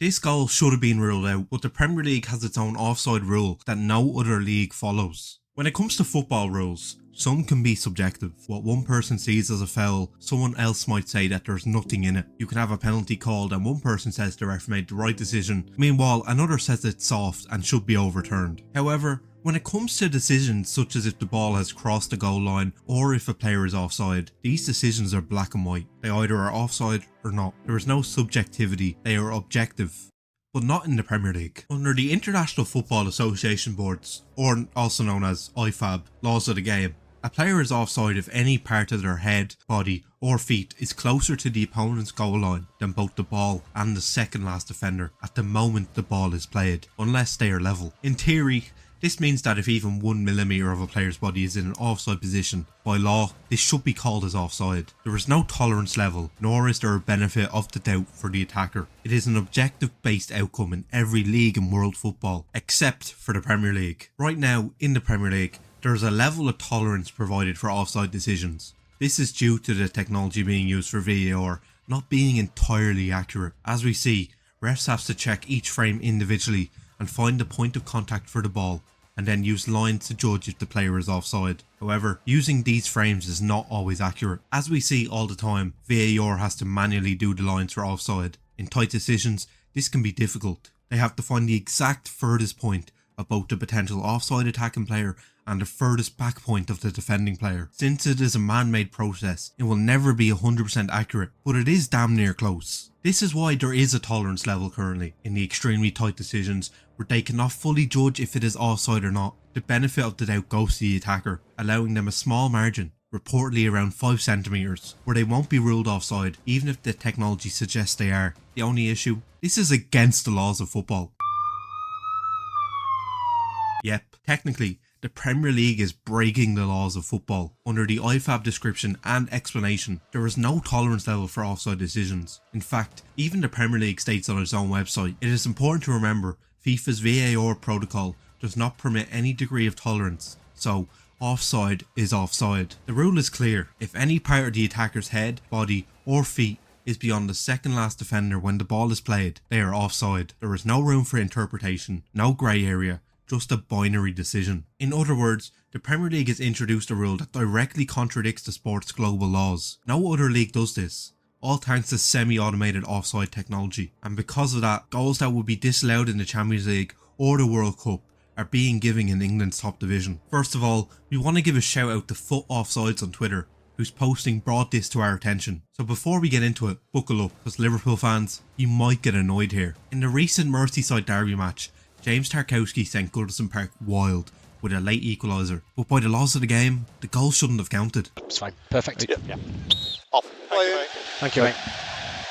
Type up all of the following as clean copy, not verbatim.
This goal should have been ruled out, but the Premier League has its own offside rule that no other league follows. When it comes to football rules, some can be subjective. What one person sees as a foul, someone else might say that there's nothing in it. You can have a penalty called and one person says the ref made the right decision, meanwhile another says it's soft and should be overturned. However, when it comes to decisions such as if the ball has crossed the goal line or if a player is offside, these decisions are black and white. They either are offside or not. There is no subjectivity, they are objective. But not in the Premier League. Under the International Football Association boards, or also known as IFAB, laws of the game, a player is offside if any part of their head, body or feet is closer to the opponent's goal line than both the ball and the second last defender at the moment the ball is played, unless they are level. In theory, this means that if even 1 millimeter of a player's body is in an offside position, by law, this should be called as offside. There is no tolerance level, nor is there a benefit of the doubt for the attacker. It is an objective based outcome in every league in world football, except for the Premier League. Right now, in the Premier League, there is a level of tolerance provided for offside decisions. This is due to the technology being used for VAR not being entirely accurate. As we see, refs have to check each frame individually and find the point of contact for the ball, and then use lines to judge if the player is offside. However, using these frames is not always accurate. As we see all the time, VAR has to manually do the lines for offside. In tight decisions, this can be difficult. They have to find the exact furthest point of both the potential offside attacking player and the furthest back point of the defending player. Since it is a man-made process, it will never be 100% accurate, but it is damn near close. This is why there is a tolerance level currently in the extremely tight decisions where they cannot fully judge if it is offside or not. The benefit of the doubt goes to the attacker, allowing them a small margin, reportedly around 5 centimeters, where they won't be ruled offside even if the technology suggests they are. The only issue? This is against the laws of football. Yep, technically, the Premier League is breaking the laws of football. Under the IFAB description and explanation, there is no tolerance level for offside decisions. In fact, even the Premier League states on its own website, it is important to remember FIFA's VAR protocol does not permit any degree of tolerance, so offside is offside. The rule is clear: if any part of the attacker's head, body or feet is beyond the second last defender when the ball is played, they are offside. There is no room for interpretation, no grey area, just a binary decision. In other words, the Premier League has introduced a rule that directly contradicts the sport's global laws. No other league does this, all thanks to semi-automated offside technology. And because of that, goals that would be disallowed in the Champions League or the World Cup are being given in England's top division. First of all, we want to give a shout out to Foot Offsides on Twitter, whose posting brought this to our attention. So before we get into it, buckle up, because Liverpool fans, you might get annoyed here. In the recent Merseyside derby match, James Tarkowski sent Goodison Park wild with a late equaliser, but by the laws of the game, the goal shouldn't have counted. It's fine. Perfect. Yeah. Off. Thank you, mate.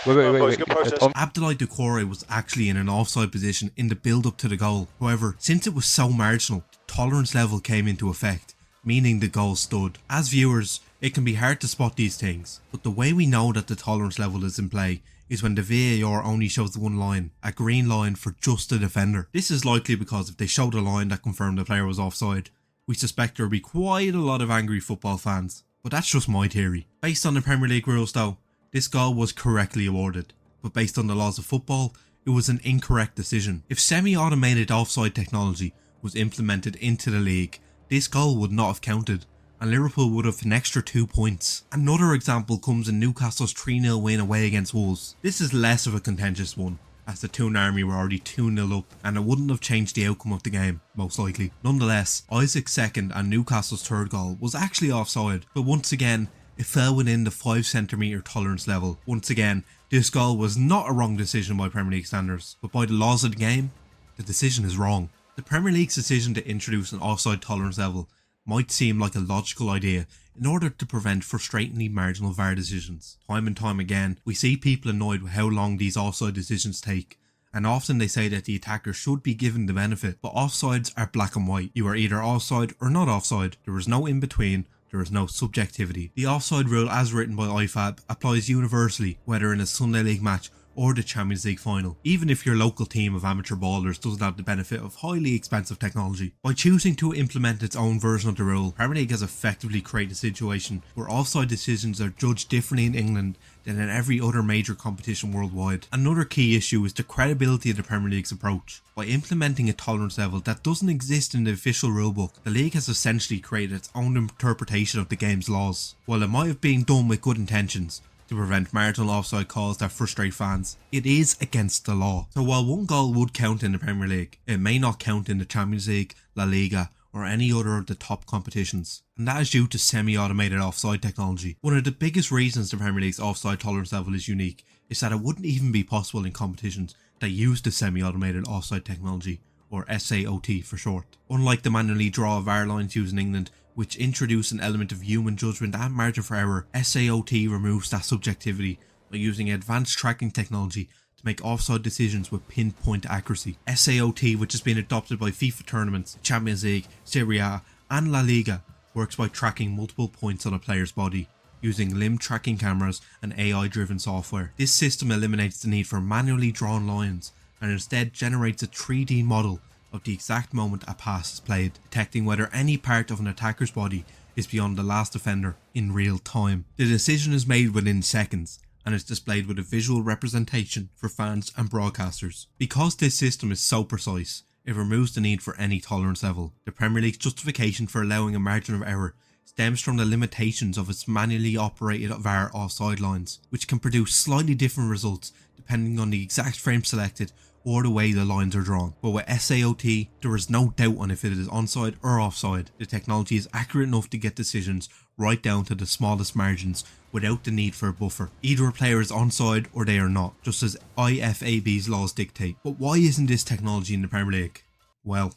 Wait. Abdoulaye Doucouré was actually in an offside position in the build-up to the goal. However, since it was so marginal, the tolerance level came into effect, meaning the goal stood. As viewers, it can be hard to spot these things, but the way we know that the tolerance level is in play is when the VAR only shows one line, a green line for just the defender. This is likely because if they showed a line that confirmed the player was offside, we suspect there would be quite a lot of angry football fans. But that's just my theory. Based on the Premier League rules though, this goal was correctly awarded, but based on the laws of football, it was an incorrect decision. If semi-automated offside technology was implemented into the league, this goal would not have counted, and Liverpool would have an extra 2 points. Another example comes in Newcastle's 3-0 win away against Wolves. This is less of a contentious one, as the Toon Army were already 2-0 up and it wouldn't have changed the outcome of the game, most likely. Nonetheless, Isaac's second and Newcastle's third goal was actually offside, but once again, it fell within the 5 centimeter tolerance level. Once again, this goal was not a wrong decision by Premier League standards, but by the laws of the game, the decision is wrong. The Premier League's decision to introduce an offside tolerance level might seem like a logical idea in order to prevent frustratingly marginal VAR decisions. Time and time again, we see people annoyed with how long these offside decisions take, and often they say that the attacker should be given the benefit, but offsides are black and white. You are either offside or not offside. There is no in between. There is no subjectivity. The offside rule as written by IFAB applies universally, whether in a Sunday League match or the Champions League final, even if your local team of amateur ballers doesn't have the benefit of highly expensive technology. By choosing to implement its own version of the rule, Premier League has effectively created a situation where offside decisions are judged differently in England than in every other major competition worldwide. Another key issue is the credibility of the Premier League's approach. By implementing a tolerance level that doesn't exist in the official rulebook, the league has essentially created its own interpretation of the game's laws. While it might have been done with good intentions, to prevent marginal offside calls that frustrate fans, it is against the law. So while one goal would count in the Premier League, it may not count in the Champions League, La Liga, or any other of the top competitions. And that is due to semi-automated offside technology. One of the biggest reasons the Premier League's offside tolerance level is unique is that it wouldn't even be possible in competitions that use the semi-automated offside technology, or SAOT for short. Unlike the manually draw VAR lines used in England, which introduce an element of human judgment and margin for error, SAOT removes that subjectivity by using advanced tracking technology to make offside decisions with pinpoint accuracy. SAOT, which has been adopted by FIFA tournaments, Champions League, Serie A and La Liga, works by tracking multiple points on a player's body, using limb tracking cameras and AI driven software. This system eliminates the need for manually drawn lines and instead generates a 3D model of the exact moment a pass is played, detecting whether any part of an attacker's body is beyond the last defender in real time. The decision is made within seconds and is displayed with a visual representation for fans and broadcasters. Because this system is so precise, it removes the need for any tolerance level. The Premier League's justification for allowing a margin of error stems from the limitations of its manually operated VAR offside lines, which can produce slightly different results depending on the exact frame selected or the way the lines are drawn. But with SAOT, there is no doubt on if it is onside or offside. The technology is accurate enough to get decisions right down to the smallest margins without the need for a buffer. Either a player is onside or they are not, just as IFAB's laws dictate. But why isn't this technology in the Premier League? Well,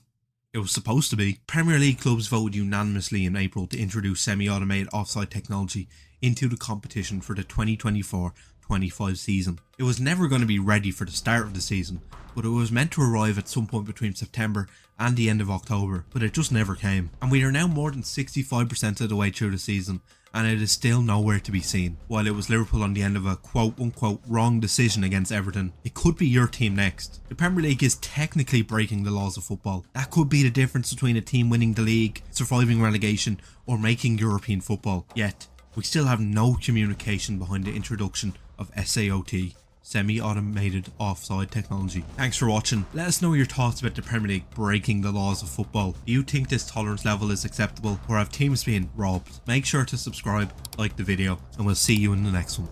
it was supposed to be. Premier League clubs voted unanimously in April to introduce semi-automated offside technology into the competition for the 2024-25 season. It was never going to be ready for the start of the season, but it was meant to arrive at some point between September and the end of October, but it just never came. And we are now more than 65% of the way through the season, and it is still nowhere to be seen. While it was Liverpool on the end of a quote-unquote wrong decision against Everton, it could be your team next. The Premier League is technically breaking the laws of football. That could be the difference between a team winning the league, surviving relegation, or making European football. Yet, we still have no communication behind the introduction of SAOT, semi-automated offside technology. Thanks for watching. Let us know your thoughts about the Premier League breaking the laws of football. Do you think this tolerance level is acceptable, or have teams been robbed? Make sure to subscribe, like the video, and we'll see you in the next one.